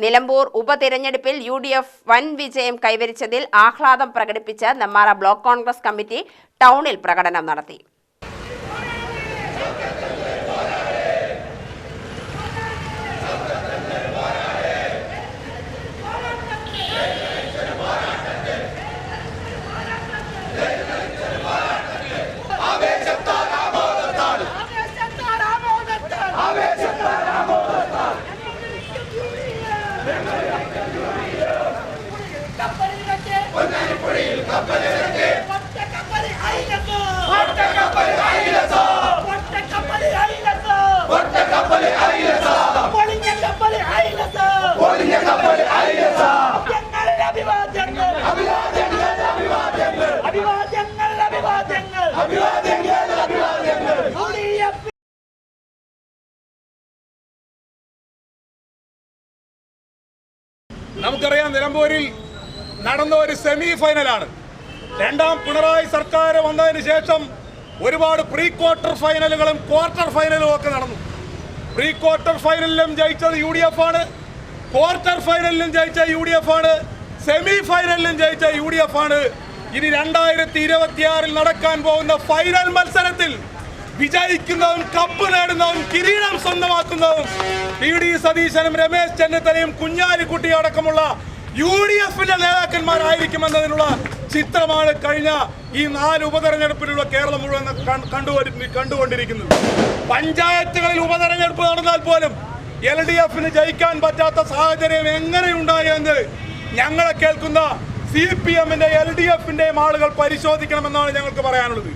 നിലമ്പൂർ ഉപതിരഞ്ഞെടുപ്പിൽ UDF വൻ വിജയം കൈവരിച്ചതിൽ ആഹ്ലാദം പ്രകടിപ്പിച്ച് നെമ്മാറ ബ്ലോക്ക് കോൺഗ്രസ് കമ്മിറ്റി ടൗണിൽ പ്രകടനം നടത്തി. നമുക്കറിയാം, നിലമ്പൂരിൽ നടന്ന ഒരു സെമി ഫൈനലാണ്. രണ്ടാം പിണറായി സർക്കാർ വന്നതിന് ശേഷം ഒരുപാട് പ്രീ ക്വാർട്ടർ ഫൈനലുകളും ക്വാർട്ടർ ഫൈനലും ഒക്കെ നടന്നു. പ്രീ ക്വാർട്ടർ ഫൈനലിലും ജയിച്ചത് UDF ആണ്, ക്വാർട്ടർ ഫൈനലിലും ജയിച്ച UDF ആണ്, സെമി ഫൈനലിലും ജയിച്ച UDF ആണ്. ഇനി 2026 നടക്കാൻ പോകുന്ന ഫൈനൽ മത്സരത്തിൽ വിജയിക്കുന്നതും കപ്പ് നേടുന്നതും കിരീടം സ്വന്തമാക്കുന്നതും TD സതീശനും രമേശ് ചെന്നിത്തലയും കുഞ്ഞാലിക്കുട്ടിയും അടക്കമുള്ള UDFന്റെ നേതാക്കന്മാരായിരിക്കുമെന്നതിനുള്ള ചിത്രമാണ് കഴിഞ്ഞ ഈ 4 ഉപതെരഞ്ഞെടുപ്പിലുള്ള കേരളം മുഴുവൻ കണ്ടുകൊണ്ടിരിക്കുന്നത്. പഞ്ചായത്തുകളിൽ ഉപതെരഞ്ഞെടുപ്പ് നടന്നാൽ പോലും LDFന് ജയിക്കാൻ പറ്റാത്ത സാഹചര്യം എങ്ങനെയുണ്ടായെന്ന് ഞങ്ങളെ കേൾക്കുന്ന CPMന്റെ LDFന്റെയും ആളുകൾ പരിശോധിക്കണമെന്നാണ് ഞങ്ങൾക്ക് പറയാനുള്ളത്.